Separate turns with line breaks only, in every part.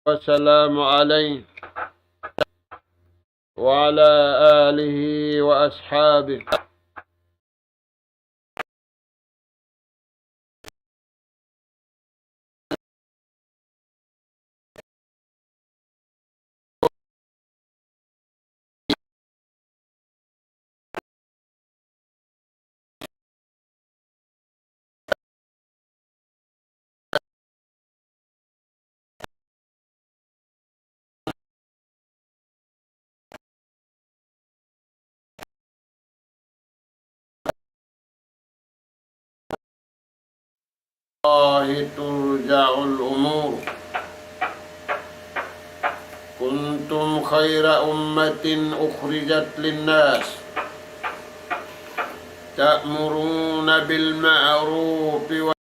والسلام عليه وعلى آله وأصحابه. الله ترجع الأمور كنتم خير أمة أخرجت للناس تأمرون بالمعروف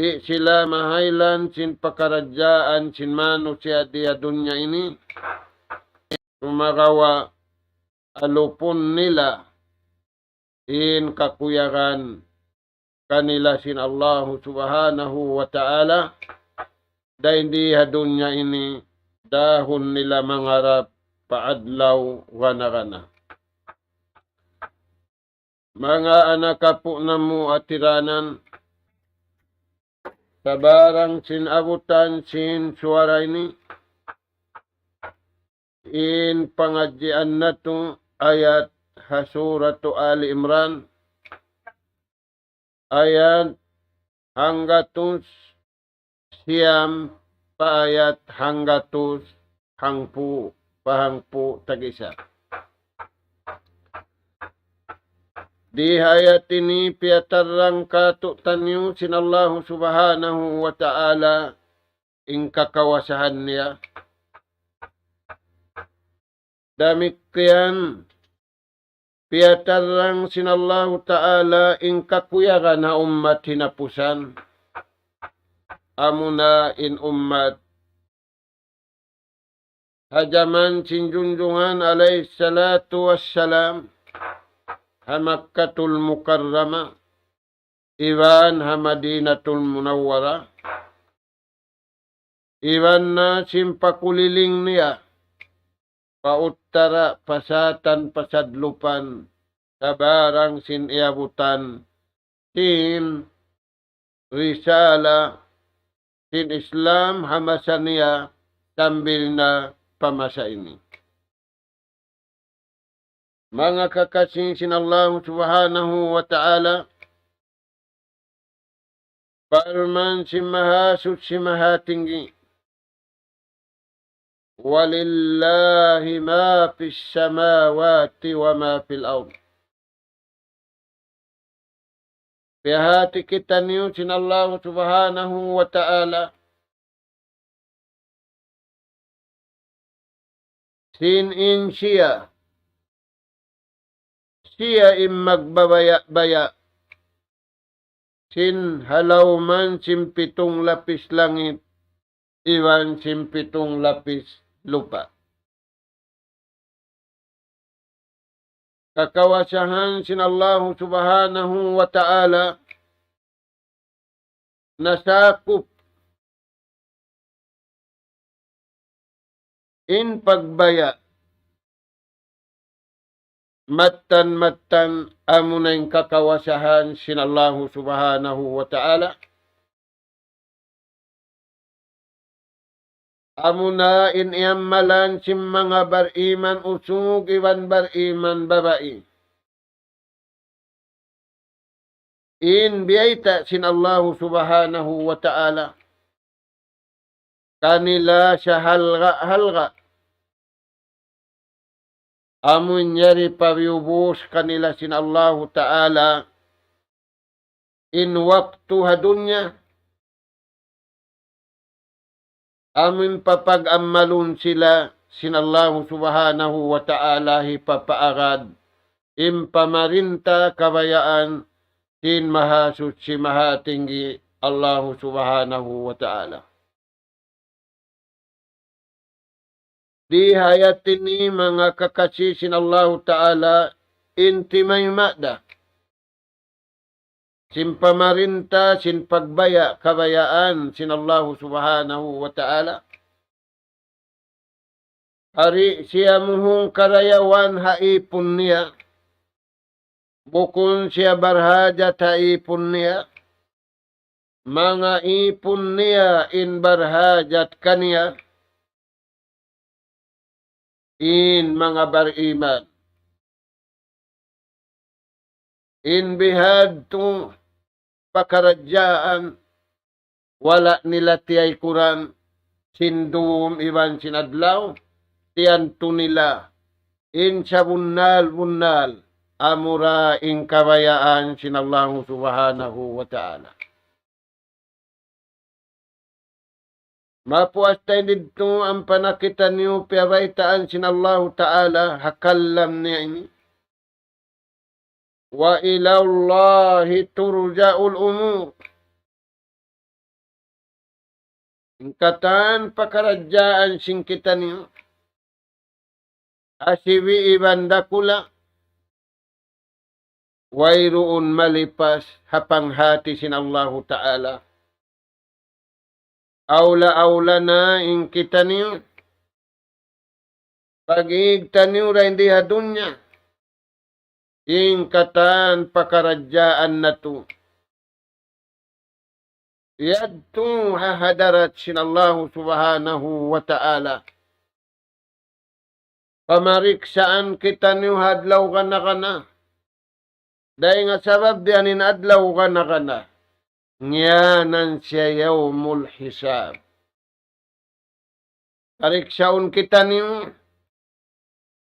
di sila mahailan sin pakarajaan sin manusia di dunya ini. Sumagawa alupon nila in kakuyakan kanila sin Allah subhanahu wa ta'ala. Dahil di dunya ini dahon nila mangarap paadlaw wanagana. Mga anak po na mo atiranan, sabarang sinabutan sin suara ini, in pangadjian na to ayat hasuratu Ali Imran, ayat hanggatus siyam paayat hanggatus hangpu pahangpu tagisa. Di ayat ini piatarang katutanyo sinallahu subhanahu wa ta'ala ing kakawasahan niya. Damikian piatarang sinallahu ta'ala ing kakuyagan na ummat hinapusan. Amuna in ummat hajaman sinjunjungan alaih salatu wassalam Hamakkatul Mukarrama iwan Hamadinatul Munawwara iwan na simpakuliling niya pauttara pasatan pasadlupan sabarang siniabutan sin risala sin Islam hamasa niya sambil na pamasa ini. Mga kakasing sinallahu subhanahu wa ta'ala, Parman si mahasut si mahatinggi, walillahi ma fis samawati wa ma fil ard. Pihati kita niyo sin Allah subhanahu wa ta'ala. Sin in siya. Siya im magbabaya-baya. Sin halaw man simpitong lapis langit. Iwan simpitong lapis lupa. Kakawasahan sin Allah subhanahu wa ta'ala nasakop in pagbaya matan amo na yung kakawasahan sin Allah subhanahu wa ta'ala. Amo na iniamalan sim mga bariman usug iwan bariman babae. In biyayta sin Allah subhanahu wa ta'ala. Kanila siya halga. Amun nyari pariubos kanila sin Allah ta'ala. In waktu hadunya. Amin papag-amalun sila sin Allah subhanahu wa ta'ala hipapaagad. Impamarinta kabayaan sin mahasud si mahatinggi Allah subhanahu wa ta'ala. Di hayatin ni mga kakasi sin Allah ta'ala intimay mada. Sin pamarinta, sin pagbaya, kabayaan, sin Allah subhanahu wa ta'ala. Hari siya muhong karayawan haipon niya. Bukun siya barhajat haipon niya. Mga ipon niya in barhajat kaniya. In mga bariman. In bihad to pakaradyaan, wala nila tiyay kuran, sindum iwan sinadlaw, tiyanto nila, in sa bunal, amura in kabayaan sinallahu subhanahu wa ta'ala. Mapuas tayo dito ang panakitan niyo, piyabaitaan sinallahu ta'ala, hakallam niya ini. Wa ilallahi turja'ul umur. Ingkatan pakaradyaan singkita niyo. Asiwi ibanda kula. Wayroon malipas hapanghati sin Allah ta'ala. Aula na ingkita niyo. Pag-iigta niyo ra hindi hadunya. Ingkatan pakaradyaan na to. Yadto hahadarat sin Allah subhanahu wa ta'ala. Pamariksaan kita niyo hadlaw ka na. Dahil nga sabab diyanin adlaw ka na. Ngiyanan siya yawmul hisab. Pariksaon kita niyo.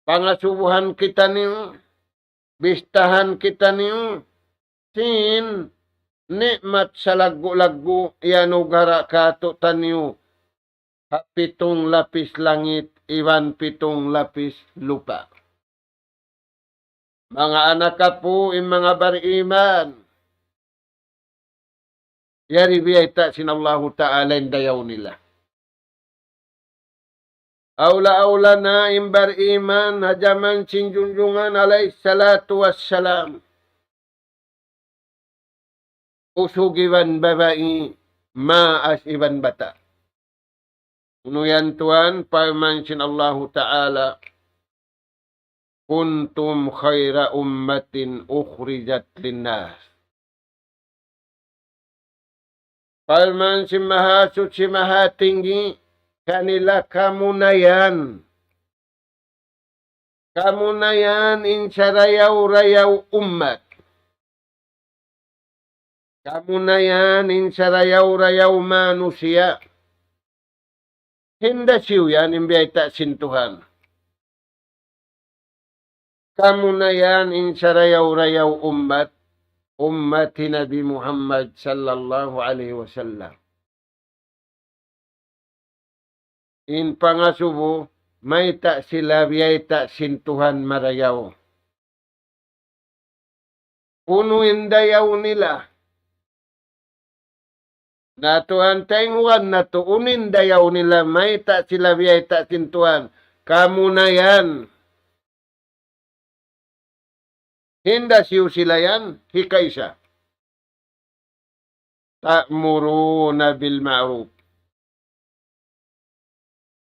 Pangasubuhan kita niyo. Bistahan kita niyo. Sin nikmat sa lagu-lagu yanugara kato taniyo. Pitong lapis langit, iwan pitong lapis lupa. Mga anak ka po, mga bariman. Yari biyayta sinallahu ta'ala dayaw nila. Aula na imbar iman hajaman sinjunjungan alaih salatu wassalam. Usug iban babae, maas iban bata. Unuyan tuan, paman sin Allah ta'ala, kuntum khaira ummatin ukhrijat linnas. Paman si mahasud si mahatinggi, kanila kamunayan. Kamunayan insarayaw-rayaw ummat. Kamunayan insarayaw-rayaw manusia. Hinda siyo yan imbiyayta sintuhan. Kamunayan insarayaw-rayaw ummat. ummati Nabi Muhammad sallallahu alaihi wasallam. In pangasubo, may ta sila biyay ta sintuhan marayaw. Punuin dayaw nila. Natuan tengwan na tuunin dayaw nila, may ta sila biyay ta sintuhan. Kamu na yan. Hinda siyo sila yan, hikay siya. Ta'muruna bil ma'ruf.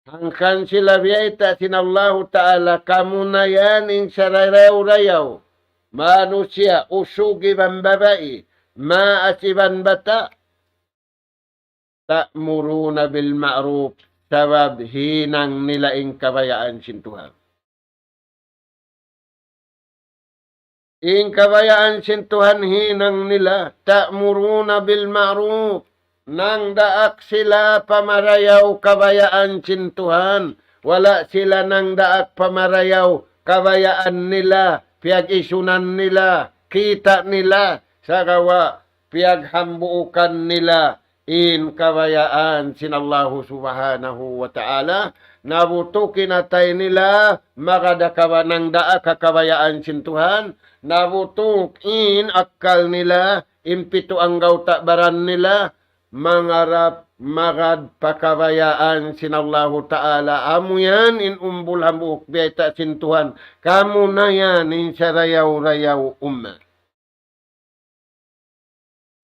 Hangkan sila biyayta sinallahu ta'ala, kamu na yan in sararayaw-rayaw. Manusia, usugi ban babae, maasiban bata. Ta'muruna bil ma'ruf, sabab hinang nila in kabayaan sintuhan. In kabayaan sintuhan hinang nila, ta'muruna bil ma'ruf. Nang daak sila pamarayaw kabayaan sintuhan. Wala sila nang daak pamarayaw kabayaan nila, piyag-isunan nila, kita nila, sagawa piyaghambuukan nila in kabayaan sinallahu subhanahu wa ta'ala. Nabutukin atay nila, makadakawa ng daak kakabayaan sintuhan. Nabutuk in akal nila, impito ang gawta-baran nila, mangarap magad pakabayaan sinallahu ta'ala. Amo yan in umbul hambuok biyayta sintuhan. Kamu na yan in sarayaw-rayaw umma.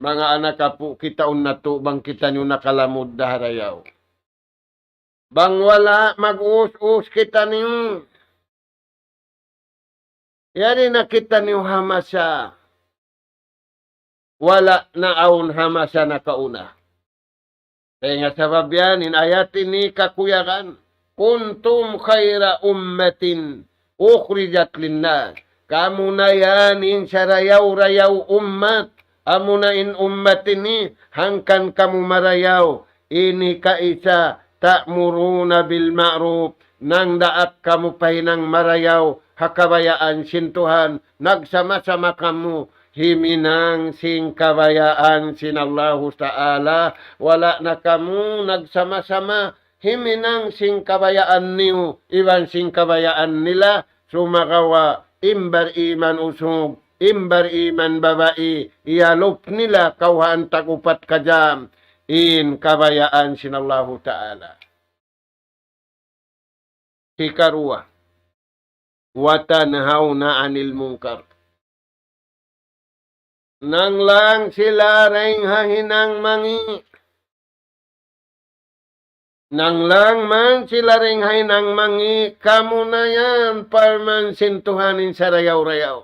Mga anak po, kitaon na to, bang kita nyo nakalamod daharayaw. Bang wala, mag-us-us kita niyo. Yari na kita niyo hamasa. Wala na aun hamasa na kauna. Kaya nga sabab yan, in ayat ini kakuyakan, kuntum khaira ummatin ukhrijat linnas. Kamu na yan in sarayaw-rayaw ummat. Amo na in ummat ini, hangkan kamu marayaw. Ini kaisa, ta'muruna bil ma'ruf. Nang daat kamu pahinang marayaw, hakabayaan sintuhan, nagsama-sama kamu. Himinang sing kabayaan sinallahu ta'ala. Wala na kamu nagsama-sama. Himinang sing kabayaan niyo. Iwan sing kabayaan nila. Sumakawa imbar iman usog. Imbar iman babae. Iyalop nila kauhaan tagupat kajam. In kabayaan sinallahu ta'ala. Hikarua. Watanhawna anil munkar. Nang lang sila ring hahinang mangi. Nang lang man sila ring hahinang mangi, kamu na yan parman sintuhanin sa rayaw-rayaw.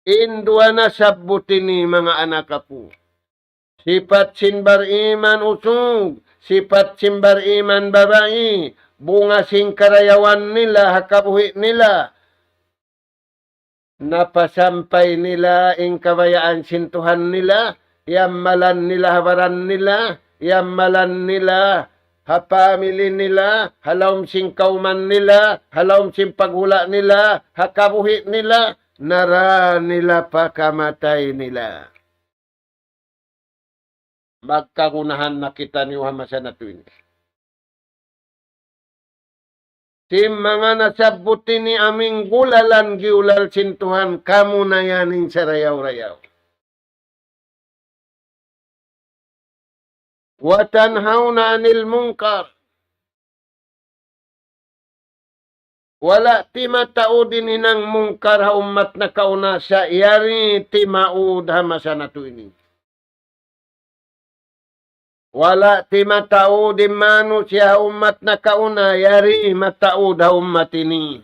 Indua na sabutin ni mga anak po. Sipat simbar iman usog, sipat simbar iman babae, bunga sing karayawan nila, hakabuhi nila. Napasampay nila in kabayaan sintuhan nila, yamalan nila habaran nila, yamalan nila hapamili nila, halawm sing kauman nila, halawm sing paghula nila, hakabuhi nila, nara nila pakamatay nila. Magkagunahan na kita ni Muhammad na tuwing. Tim mga nasabuti ni aming gulalan giulal sintuhan, kamu na yanin sa rayaw-rayaw. Watanhawna anil munkar. Wala ti mataudin hinang mungkar ha umat na kauna sa yari ti maud hamasa na tuwing. Wala ti matao di manu siya umat na kauna, yari matao da umat ini.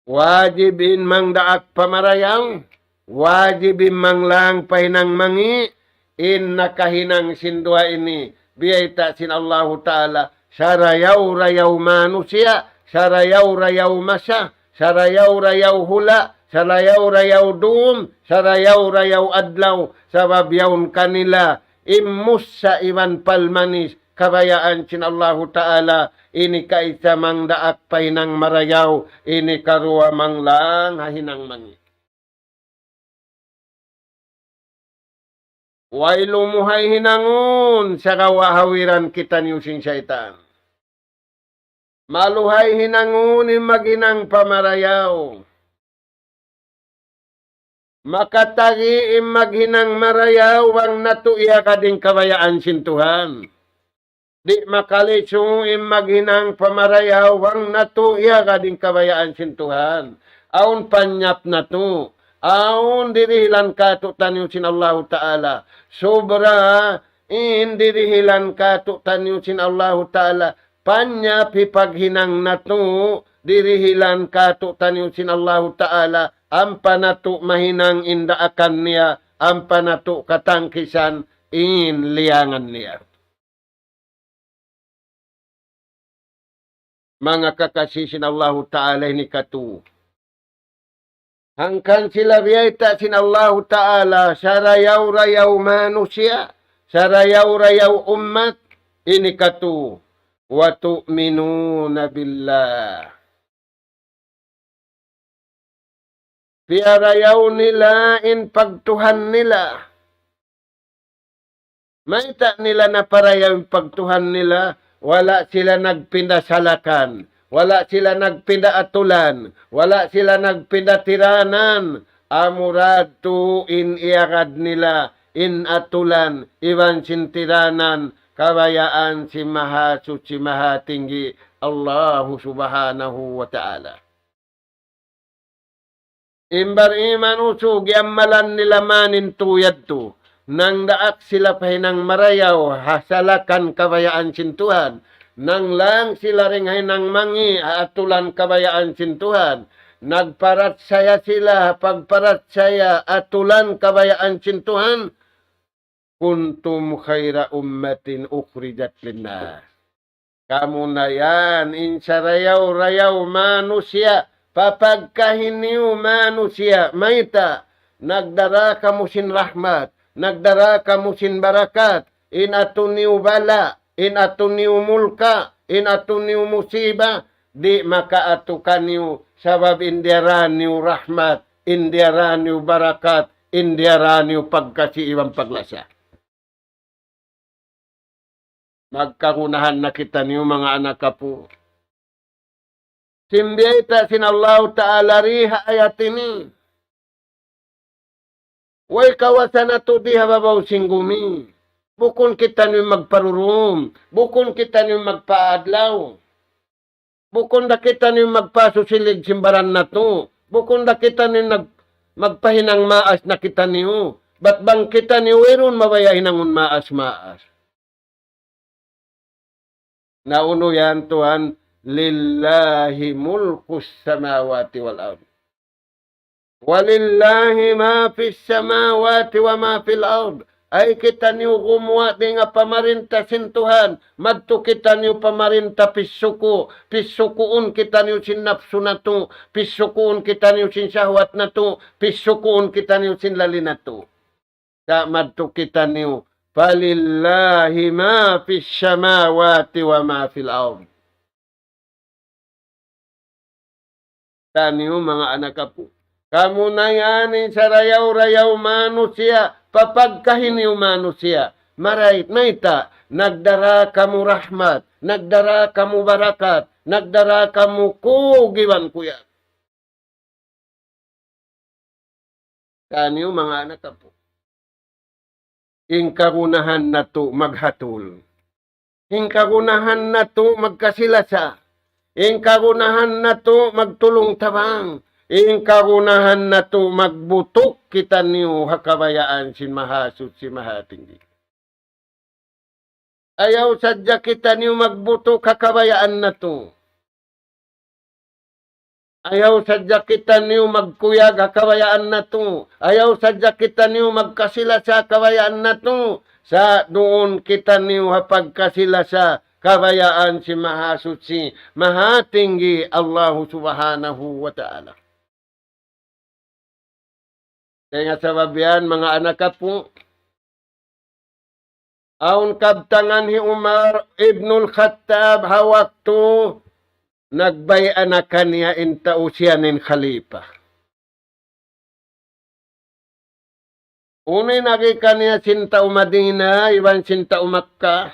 Wajibin mang daak pamarayaw, wajibin mang lang pahinang mangi, in nakahinang sindua ini, biyayta sin Allahu Ta'ala, sarayaw-rayaw manusia, sarayaw-rayaw masa, sarayaw-rayaw hula, sarayaw-rayaw dum, sarayaw-rayaw adlaw, sabab yawn kanila, imus sa iwan palmanis, kabayaan sin Allahu Ta'ala, ini kaisa mang daak pahinang marayaw, ini karuwa mang lang hahinang mangi. Way lumuhay hinangun sa kawahawiran kita niyusing syaitan. Maluhay hinangun maginang pamarayaw. Makatagi maghinang marayaw ang natuya kading kabayaan sin Tuhan. Di makaliso maghinang pamarayaw ang natuya kading kabayaan sin Tuhan. Aun panyap na to. Aun dirihilan ka to tanyo sin Allah Ta'ala. Sobra dirihilan ka to tanyo sin Allah Ta'ala. Panyap hipaghinang na to. Dirihilan ka to tanyo sin Allah Ta'ala. Ang panato mahinang indaakan niya, ang panato katangkisan liangan niya. Mga kakasisin Allah Ta'ala ni katu. Hangkan sila biyayta sin Allah Ta'ala, sarayaw-rayaw manusia, sarayaw-rayaw umat, ini katu. Wa tu'minuna billah. Piyarayaw nila pagtuhan nila. Maita nila na parayaw pagtuhan nila, wala sila nagpindasalakan, wala sila nagpindaatulan, wala sila nagpindatiranan. Amurado iagad nila, atulan, iwan sintiranan, kabayaan si Mahasuci Mahatinggi, Allahu Subhanahu wa Ta'ala. Imbar iman usog, yamalan nila manin tuyad to. Nang daak sila pahinang marayaw, hasalakan kabayaan sintuhan. Nang lang sila ring hinang mangi, atulan kabayaan sintuhan. Nagparat saya sila, pagparat saya, atulan kabayaan sintuhan. Kuntum khaira ummatin ukhrijat linnas. Kamu na yan, insarayaw-rayaw manusia. Papagkahiniw manusia, maita, nagdara ka mo sin rahmat, nagdara ka mo sin barakat, inatuniw bala, inatuniw mulka, inatuniw musiba, di makaatukan sabab indiaraniw rahmat, indiaraniw barakat, indiaraniw pagkasiiwang paglasa. Magkakunahan na kita niyo mga anak ka po. Simbiyata sin Allah Ta'ala riha ayat ini. Way kawasan na to di hababaw singgumi. Bukon kita niyo magparurum. Bukon kita niyo magpaadlaw. Bukon da kita niyo magpasusilig simbaran na to. Bukon da kita niyo magpahinang maas na kita niyo. Ba't bang kita niyo weron mabayahin ang maas-maas? Nauno yan Tuhan. Lillahi mulkus samawati wal ard. Walillahi ma fis samawati wa ma fil ard. Ay kita niyo gumawa di nga pamarinta sin Tuhan. Madto kita niyo pamarinta pisuko. Pisukuon kita niyo sin napso na to. Pisukuon kita niyo sin syahwat na to. Pisukuon kita niyo sin lali na to. Sa madto kita niyo. Falillahi ma fis samawati wa ma fil ard. Taniyo mga anak kapo. Kamu na yan sarayaw-rayaw manusia, papagkahiniw manusia. Marait, maita, nagdara kamu rahmat, nagdara kamu barakat, nagdara kamu kugiwan kuya. Taniyo mga anak kapo. Ingkagunahan na to maghatul. Ingkagunahan na to magkasilasa. Ing kagunahan na to magtulong tabang. Ing kagunahan na to magbutok kita niyo hakabayaan sin Mahasud si Mahatinggi. Ayaw sadya kita niyo magbutok hakabayaan na to. Ayaw sadya kita niyo magkuyag hakabayaan na to. Ayaw sadya kita niyo magkasila sa hakabayaan na to. Sa doon kita niyo hapagkasila sa kabayaan si Mahasuci, Mahatinggi Allah Subhanahu wa Ta'ala. Kaya nga sabab yan, mga anak ka po, Aun kabtangan hi Umar ibnul Khattab hawak to nagbay-an na kaniya inta usyanin khalifa. Unay nagi kaniya sinta Madina, iwan sinta Makkah.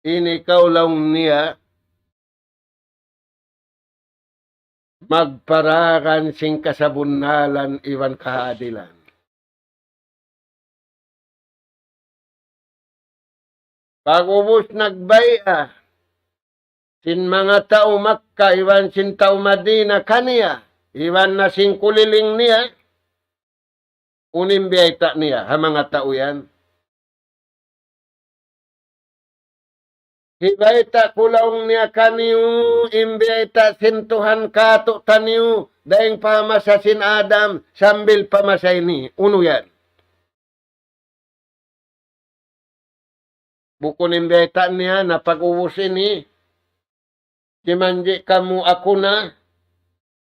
Ini kaulong niya magparagan sing kasabunalan iwan kahadilan. Pagubos nagbaya, sin mga tao Makka, iwan sin tao Madina kaniya, iwan na sin kuliling niya, unimbiyayta niya, ha mga tao yan. Hibayta kulaong niya kaniyo, imbiyayta sintuhan kato taniyo, daing pamasa sin Adam, sambil pamasay ni, uno yan. Bukon imbiyayta niya, na pag-uwusin ni, Simanji kamu ako na,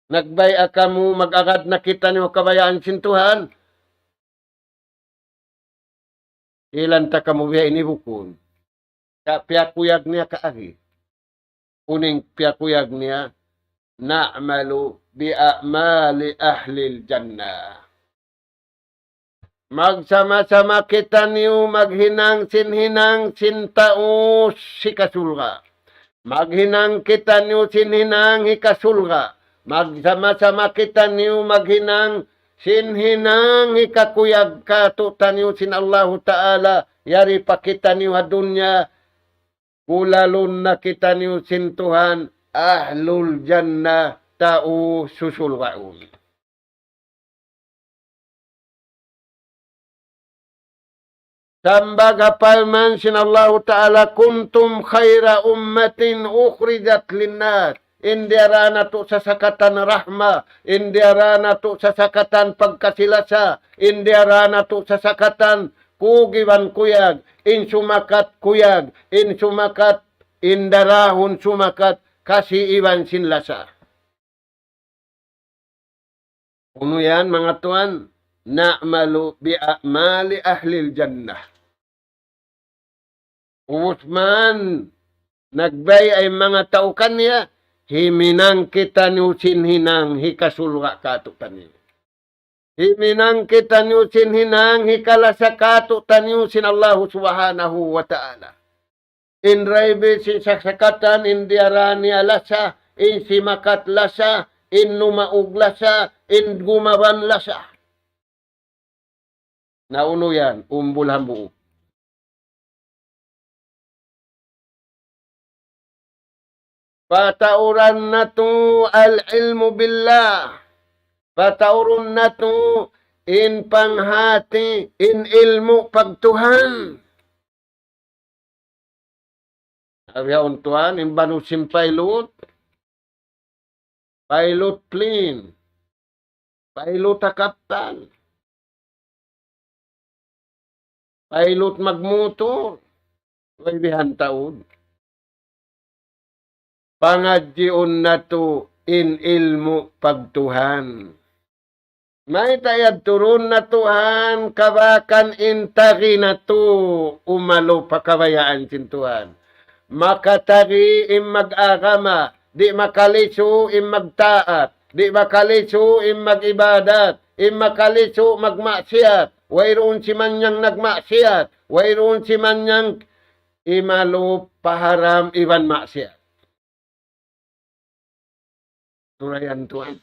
nagbaya kamu mag-agad na kita niyo kabayaan sintuhan. Ilan ta kamu biya inibukon. Piyakuyag niya kaagi. Uning piyakuyag niya, na'malu bi'amali ahlil jannah. Magsama-sama kita niyo maghinang sintaos si kasulga. Maghinang kita niyo sinhinang hikasulga. Magsama-sama kita niyo maghinang sinhinang hikakuyag katutan niyo sin Allah Ta'ala. Yari pa kita niyo hadunya. Kulalun na kita niyo sin Tuhan. Ahlul jannah tao susulgaun. Sambag hapalman sin Allah Ta'ala kuntum khaira ummatin ukhrijat linnas. Indiarana to sa sakatan rahma, indiarana to sa sakatan pagkasilasa, indiarana to sa sakatan kugiwan kuyag, in sumakat kuyag, in sumakat indarahon sumakat kasi iwan sinlasa. Uno yan mga tuan, na'malu bi'amali ahlil jannah. Usman, nagbay ay mga tao kanya, himinang kita niyo sinhinang hikasulga kato taniyo. Himinang kita niyo sinhinang hikalasa kato taniyo sin Allah subhanahu wa ta'ala. In raibe sin saksakatan, in diarani alasa, in simakat lasa, in numaug lasa, in gumaban lasa. Nauno yan, umbulhamu. Patauran na to al-ilmu billah. Patauran na to in panghati, in ilmu pagtuhan. Sabi ang tuhan, in banusim pilot. Pilot plane. Pilot kaptan. Pilot magmotor. Waibihan taon. Pangadjiun na to in ilmu pagtuhan. May tayad turun na Tuhan, kabakan intagi na to umalo pakabayaan sin Tuhan. Makatagi im mag-agama, di makaliso im magtaat, di makaliso im mag-ibadat, im makaliso magmaksiyat, wayroon si manyang nagmaksiyat, wayroon si manyang imalo paharam iwan maksiyat. Turayan Tuhan.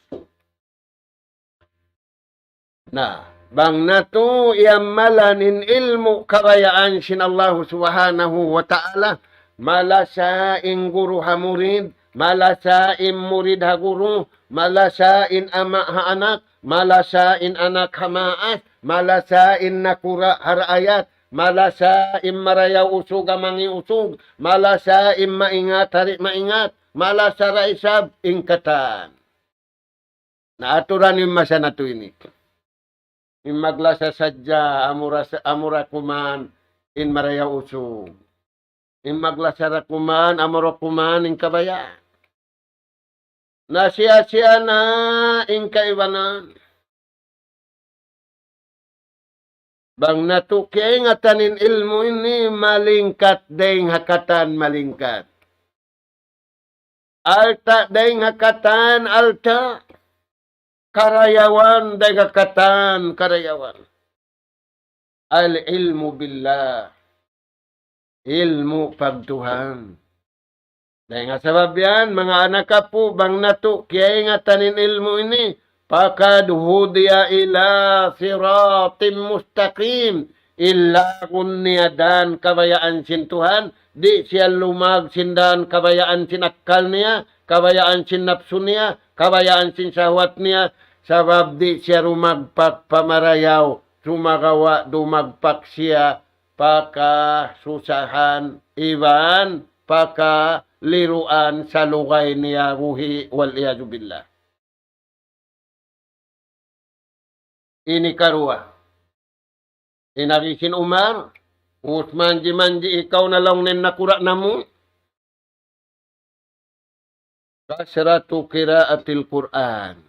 Nah, bang nato iamalanin ilmu kabayaan sin Allah subhanahu wa ta'ala, malasain guru hamurid, malasain murid ha guru, malasain ama ha anak, malasain anak hamaas, malasain nakura harayat, malasain marayaw usog amangi usog, malasain maingat hari maingat, malasara isab ingkatan. Naaturan yung masa na to ini. Imaglasa sadya amura kuman in maraya usog. Imaglasara kuman amura kuman in kabaya. Nasiya-siya na in kaiwanan. Bang natuki nga tanin ilmu ini malingkat deng hakatan malingkat. Alta deng hakatan alta. Karayawan deng hakatan karayawan. Al ilmu billah. Ilmu pagtuhan. Dahil nga sabab yan, mga anak ka po, bang natuki nga tanin ilmu ini, fakad hudiya ila siratim mustaqim illa kunniyadan kabayaan sin Tuhan di siya lumag sindan kabayaan sinakal niya kabayaan sin nafsu niya kabayaan sin sahwat niya sabab di siya rumagpak pamarayaw sumagawa dumagpak siya pakasusahan iban pakaliruan sa lugay niya ruhi wal iyadu billah. Ini karua. Inarisin Umar, manji-manji ikaw na lang nin nakura na mo. Kasratu kiraatil Quran.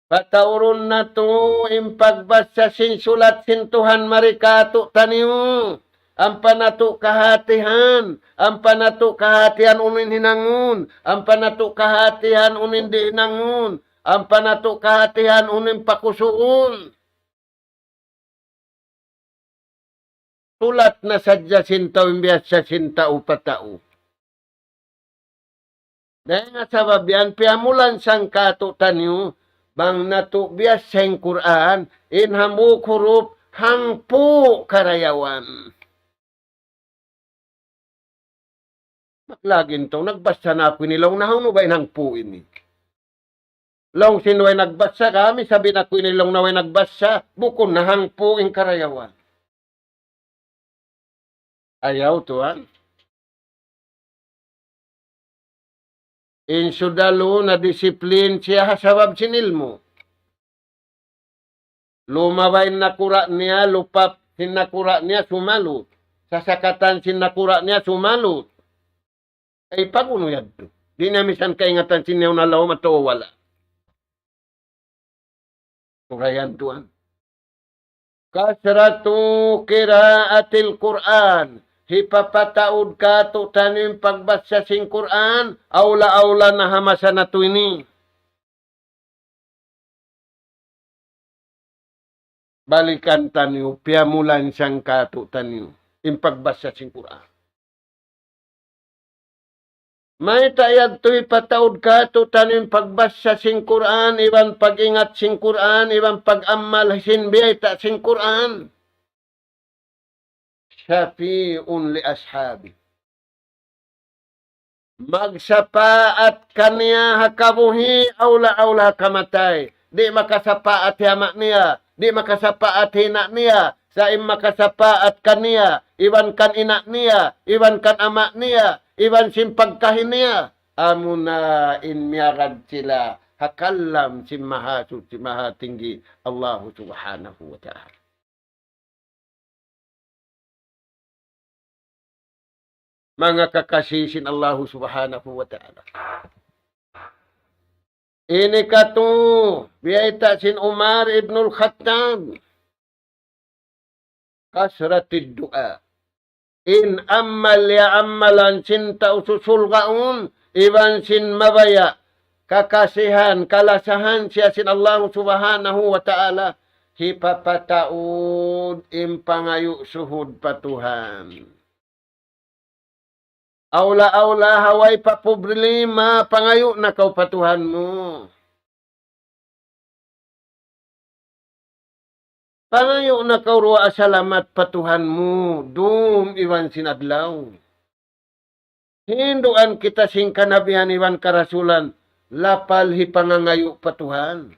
Patauron na to, impagbasa sin sulat sin Tuhan marikato taniyo. Ang panato kahatihan, ang panato kahatihan unin hinangun, ang panato kahatihan unin di hinangun, ang panato kahatihan unin pakusuun. Sulat na sadya sintaw imbiyas sa sintao patao. Dahil nga sabab yan, piamulan sang kato tanyo, bang nato biyas sa Quran, inhamuk huruf hangpu karayawan. Maglagin to, nagbasa na ako nilong nahang ba hangpu ini? Long sinuway nagbasa kami, sabi na ko nilong naway nagbasa, bukon na hangpu in karayawan. Ayaw tuan. Insudalo na disiplin siya sabab sinilmo. Lumabay nakura niya, lupap sinakura niya, sumalut. Sasakatan sinakura niya, sumalut. Ay paguno yan to. Di na misan kaingatan sinyaw na law matawala. Turayan tuan. Kasratu kiraatil Quran. Hipapataod ka to tanim pagbasa sing Quran, aula-aula na hamasa na to ini. Balikan tanyo, piamulan siyang kato tanyo, impagbasa sing Quran. May tayad to ipataod ka to tanim pagbasa sing Quran, iban pagingat sing Quran, iban pag-amal sin biyayta sing Quran. Syafi'un li ashabi. Magsapaat kaniya hakabuhi aula-aula kamatay. Di makasapaat yamak niya. Di makasapaat hinak niya. Saim makasapaat kaniya. Iwan kan inak niya. Iwan kan amak niya. Iwan simpagkahin niya. Amuna in miyagad sila. Hakallam si maha tinggi Allah subhanahu wa ta'ala. Mga kakasisin Allah subhanahu wa ta'ala. Ini katu biyaita sin Umar ibnul Khattab. Kasratid du'a. In ammal ya ammalan sinta ususulgaun. Iban sin mabaya. Kakasihan, kalasahan siya sin Allah subhanahu wa ta'ala. Hipapataud impangayu suhud patuhan. Aula-aula haway pa problema, pangayo na kaupatuhan mo. Pangayo na kaurwa salamat patuhan mo, dum iwan sinadlaw. Hinduan kita sing kanabihan iwan karasulan, lapal hipangangayo patuhan.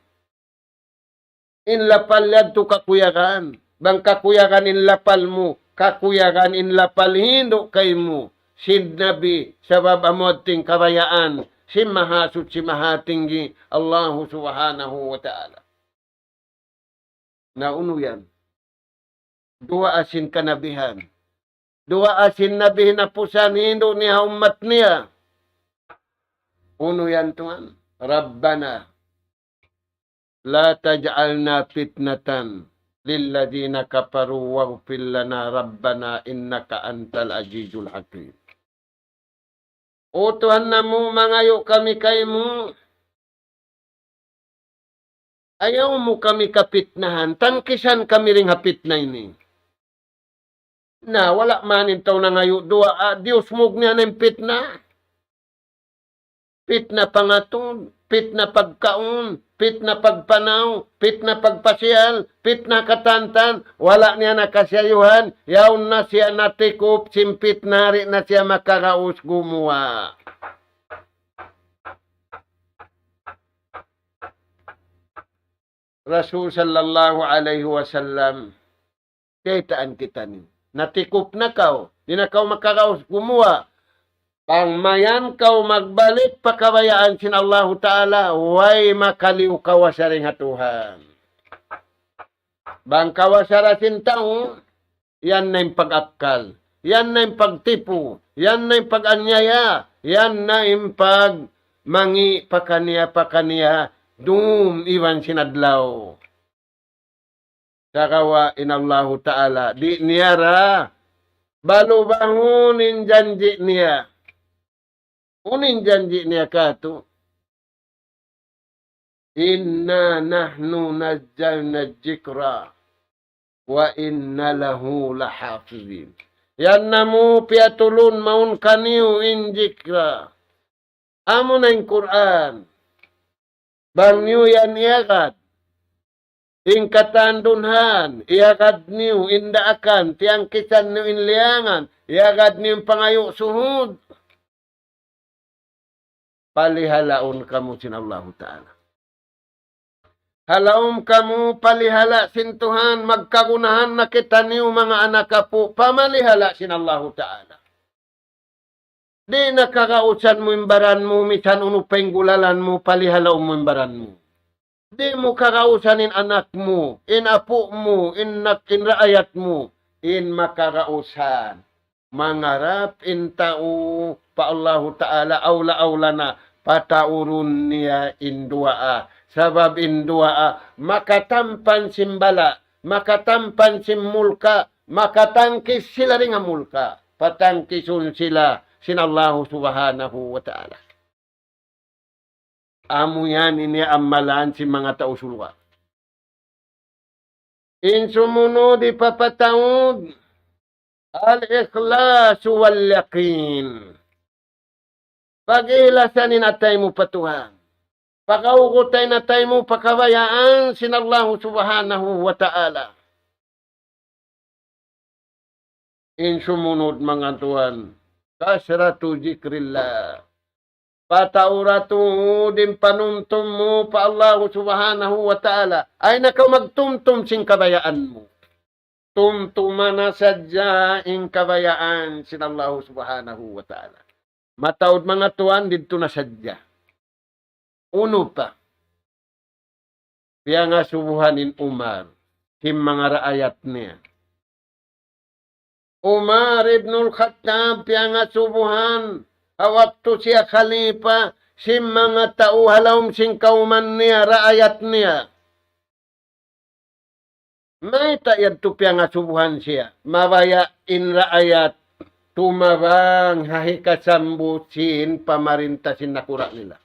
In lapal yadto kakuyakan, bang kakuyakan in lapal mo, kakuyakan in lapal hindu kay mo. Sin Nabi sabab amoting kabayaan si mahasud si mahatinggi Allah subhanahu wa ta'ala. Nauno yan. Dua asin kanabihan. Dua asin nabi na pusan hindo niya umat niya. Uno yan tuan. Rabbana la taj'alna fitnatan lilladina kafaru waghfir lana rabbana innaka antal azizul hakim. O Tuhan namu, mangayo kami kay mo. Ayaw mo kami kapitnahan. Tangkisan kami ring hapit na ini. Na wala manin taw na ngayo dua. Diyos mo niya ng pitna. Pitna pangatun. Pitna pagkaon. Pitna pagpanaw. Pitna pagpasyal. Pitna katantan. Wala niya nakasyayuhan. Yaw na siya natikop. Simpit nari na siya makaraos gumawa. Rasul sallallahu alaihi wasallam, kaitaan kita ni. Natikop na kau, di na kau makaraos gumawa. Pangmayan kau magbalik pakabayaan sin Allah Ta'ala, way makaliw kawasaring hatuhan. Bang kawasarasin tao, yan na yung pag-apkal, yan na yung pagtipo, yan na yung pag-anyaya, yan na yung pag-mangi pakaniya, dum iwan sinadlaw. Sakawa inallahu ta'ala. Di niyara. Balu bangunin janji niya. Unin janji niya kato. Inna nahnu nazzalna dzikra. Wa inna lahu lahafizin. Yan namu piatulun maun kaniu in dzikra. Amo na yung Quran. Bang niyo yan iagad. In katandunhan, iagad niyo indaakan, tiang kisan niyo inliangan, iagad niyo pangayo suhud. Palihalaon kamu sin Allah Ta'ala. Halaom kamu palihala sin Tuhan, magkagunahan na kita niyo mga anak kapo, pamalihala sin Allah Ta'ala. Di nakakausan mo imbaran mo, misan unupeng gulalan mo, palihalaw mo imbaran mo. Di mo kakausanin anak mo, inapo mo, inraayat mo, in makakausan. Mangarap in tao, pa Allah Ta'ala, awla-awla na, pataurun niya indua. Sabab indua, makatampan simbala, makatampan simmulka, makatangkis sila rin ang mulka. Patangkisun sila, sinallahu subhanahu wa ta'ala. Amo yan ini amalan si mga tausulwa. In sumunod ipapataod al-ikhlas wal yaqin. Pag-ilasanin atay mo patuhan. Pakaukutay na tayo mo pakabayaan sinallahu subhanahu wa ta'ala. In sumunod mga tuhan. Kasratu zikrillah. Patauratu din panumtum mo pa Allah subhanahu wa ta'ala. Ay nakaw magtumtum sing kabayaan mo. Tumtumana sadya in kabayaan sin Allah subhanahu wa ta'ala. Mataod mga tuan dito na sadya. Uno pa. Kaya nga subuhanin Umar. Sim mga raayat niya. Umar ibnul Khattab nga subuhan hawakto siya khalifa sim mga tao halawm sing kauman niya raayat niya. May tayad to nga subuhan siya. Mabaya in raayat tumabang hahikasambusin pamarintasin nakura nila.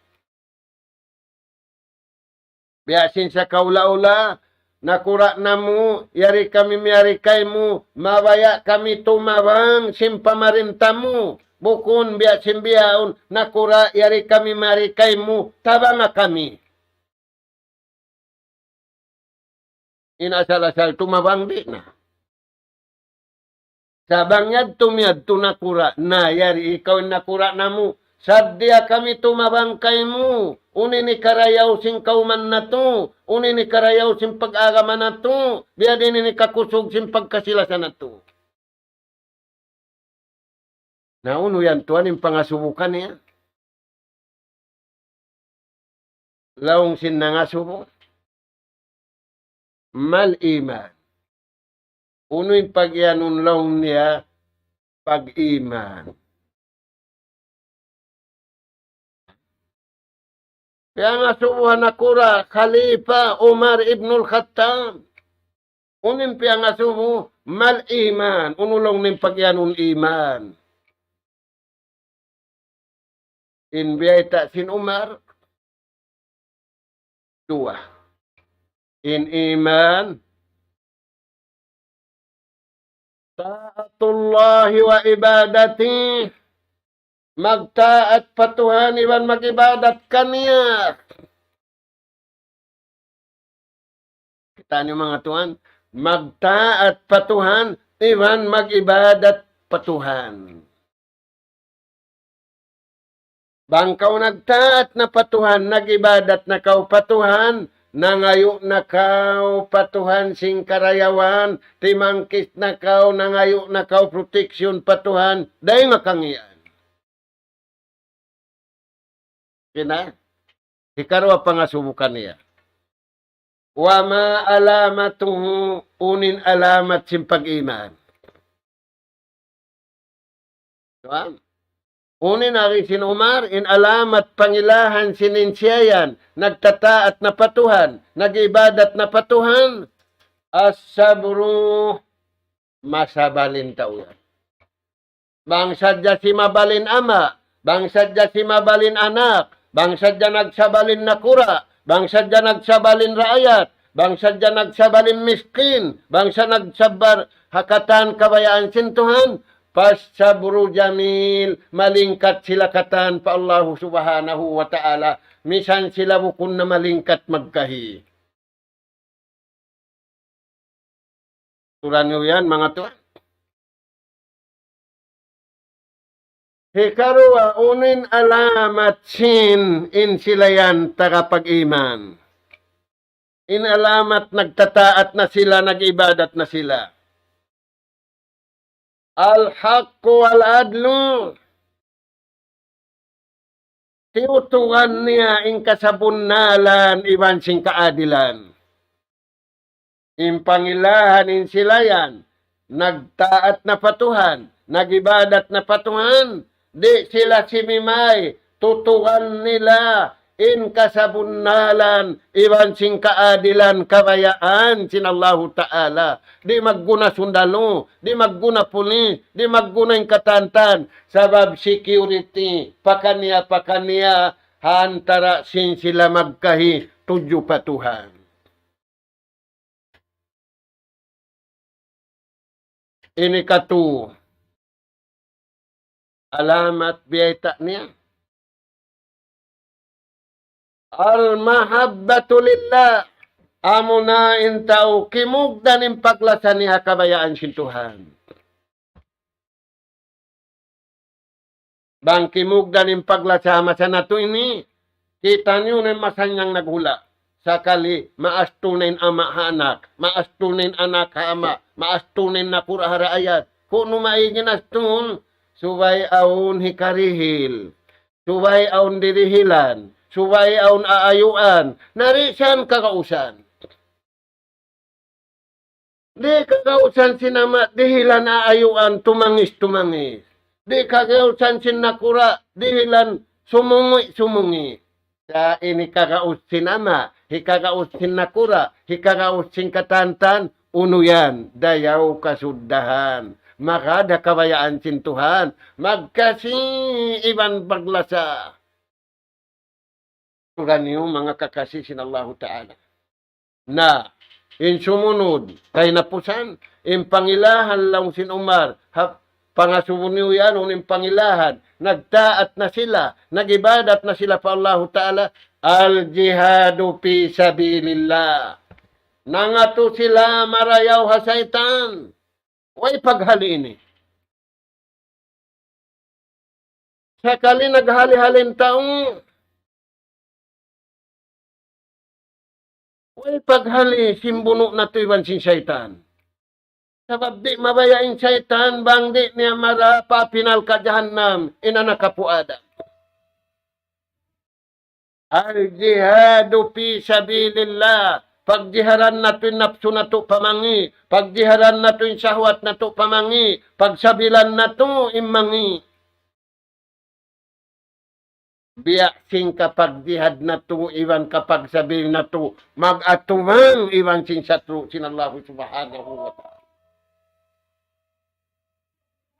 Biasin sa kaula-ula nakura na mo, yari kami miyari kay mo, mabaya kami tumabang, simpamarinta mo. Bukun biya simbiyaon, nakura, yari kami miyari kay mo, tabanga kami. Inasal-asal, tumabang di na. Sabangyad tumiyad to nakura, na yari ikaw nakura na mo, sadya kami tumabang kay mo. Uni ni karayaw sing kauman na to. Uni ni karayaw sing pag-agaman na to. Biya din ni kakusog sing pagkasilasan na to. Nauno yan tuan yung pangasubukan niya. Laong sin nangasubo. Mal iman. Uno yung pag-ianun laong niya pag-iman. Kaya nga subuhan na kura, Khalifa Umar ibnul Khattab. Unin piyang asumo, mal iman. Unulong ning pagyanun iman. Inbiyata sin Umar, dua. In iman, taatullahi wa ibadati. Magtaat patuhan iban magibadat kaniya. Kita niyo mga tuhan, magtaat patuhan iban magibadat patuhan. Bangkaw nagtaat na patuhan, nagibadat na kau patuhan, nangayo na kau patuhan sing karayawan, timangkis na kau, nangayo na kau proteksyon patuhan, dahil makangian. Kina, ikarwa pangasubukan niya. Wa ma alamatuhu, unin alamat sim pag-iman. Diba? Unin ari sin Umar, in alamat pangilahan sininsiyayan, nagtataat na patuhan, nagibadat na patuhan, as-sabru masabalin tauyan. Bangsadya si mabalin ama, bangsadya si mabalin anak, bangsadya nagsabalin na kura, bangsadya nagsabalin raayat, bangsadya nagsabalin miskin, bangsa nagsabar hakatan kabayaan sintuhan, pasabru jamil, malingkat sila katan pa Allah subhanahu wa ta'ala, misan sila bukun na malingkat magkahi. Turan nyo yan mga tuwan. Hikarua, unin alamat sin in sila yan tagapag-iman. In alamat nagtataat na sila, nagibadat na sila. Al-haqqu wal-adlu. Tiutugan niya in kasabunnalan, iban sing kaadilan. In pangilahan in sila yan, nagtaat na patuhan, nagibadat na patuhan, di sila simimay, tutugan nila, in kasabunnalan, iban sing kaadilan, kabayaan, sin Allahu Ta'ala. Di magguna sundalo, di magguna pulis, di magguna yung katantan, sabab security, pakaniya, hantara sin sila magkahi, tuju patuhan. Ini katu, alamat biyata niya. Al-mahabbatu lillah. Amo na intao kimugdan in paglasan niya kabayaan si Tuhan. Bang kimugdan in paglasama sa nato ini, kita niyo na masanyang naghula. Sakali maastunin ama anak, maastunin anak ama, maastunin na pura ayat. Kung maigin astun, subay aun hikarihil, subay aun dirihilan, subay aun aayuan, narisan kakausan. Di kakausan sinama, dihilan aayuan, tumangis. Di kakausan sinakura, dihilan sumungi. Sa ini kakaus sinama, hikakaus sinakura, hikakaus katantan, uno yan, dayaw kasuddahan. Makada kabayaan sin Tuhan, magkasi iban paglasa. Turan niyo mga kakasi sin Allah Ta'ala. Na, in sumunod, kay napusan, in pangilahan lang sin Umar, pangasumun niyo yan, in pangilahan, nagtaat na sila, nagibadat na sila pa Allah Ta'ala, al-jihadu fi sabilillah. Nangato sila marayaw hasaitan. Way paghali ini. Sakali naghali-halin taong, way paghali, simbuno na to iban sin syaitan. Sabab di mabayain syaitan, bang di niya marapa pinal ka jahannam, inana kapuada. Al-jihadu fi sabilillah. Pagjiharan nato yung napso nato pamangi, pagjiharan nato yung syahwat nato pamangi, pagsabilan nato imangi. biyak sing kapag jihad na to, iwan kapag sabihin na to, mag-atumang iwan sing satru, sinallahu subhanahu wa ta'ala.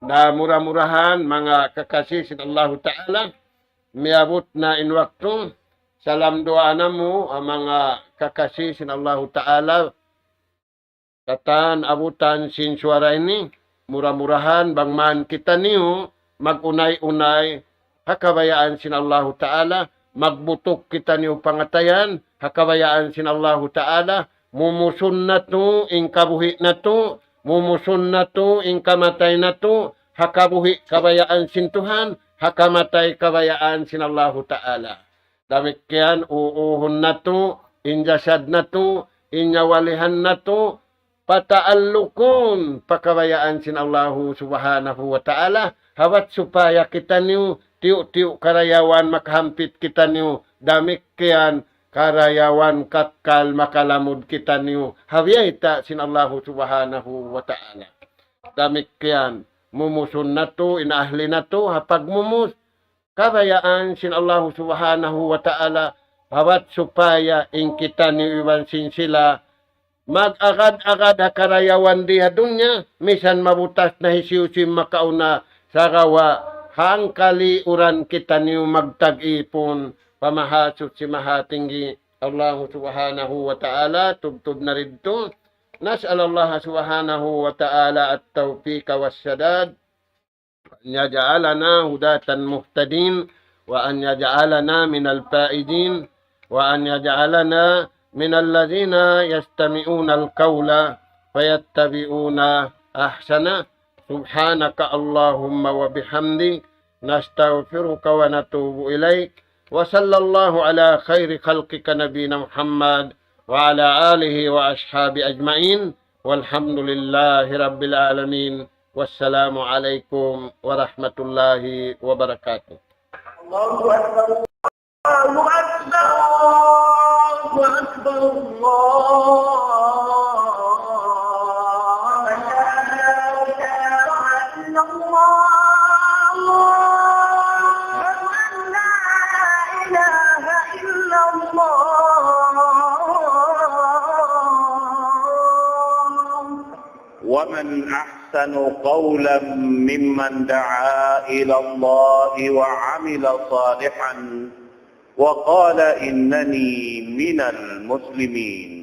Na murah-murahan, mga kakasih sinallahu ta'ala, miabot na in waktu, salam doa namu, ang mga kakasih sinallahu ta'ala, katan abutan sin suara ini, murah-murahan, bangman kita niyo, mag-unay-unay, hakabayaan sinallahu ta'ala, magbutok kita niyo pangatayan, hakabayaan sinallahu ta'ala, mumusun na to, ing kabuhi na to, mumusun na to, ing kamatay na to, hakabuhi kabayaan sintuhan, hakamatay kabayaan sinallahu ta'ala. Damikian, uuhon na to, injasad na to, inyawalihan na to, pataalukon pakabayaan sinallahu subhanahu wa ta'ala, hawat supaya kita niyo, tiyo-tiyo karayawan makahampit kita niyo, damikian karayawan katkal makalamud kita niyo, hawiyay sinallahu subhanahu wa ta'ala. Damikian, mumusun na to, inaahli na to, hapag mumus, kabayaan sinallahu subhanahu wa ta'ala, hawat supaya ing kita niyo iwan sin sila, mag-agad-agad karayawan diha dunya, misan mabutas na hisiusim makauna sa rawa, hangkali uran kita niyo magtag-ipon, pamahasot si mahatinggi Allah subhanahu wa ta'ala, tubtub na rinto. Nas'alallah subhanahu wa ta'ala at-tawfiqa was-sadad, an yaj'alana hudatan muhtadin, wa an yaj'alana minal faidin, wa an yaj'alana من الذين يستمعون القول فيتبعون أحسنه سبحانك اللهم وبحمدك نستغفرك ونتوب إليك وصلى الله على خير خلقك نبينا محمد وعلى آله وأصحابه أجمعين والحمد لله رب العالمين والسلام عليكم ورحمة الله وبركاته. الله أكبر الله أكبر الله أكبر الله لا إله إلا الله لا إله إلا الله.
ومن أحسن قولا ممن دعا إلى الله وعمل صالحا وقال إنني من المسلمين.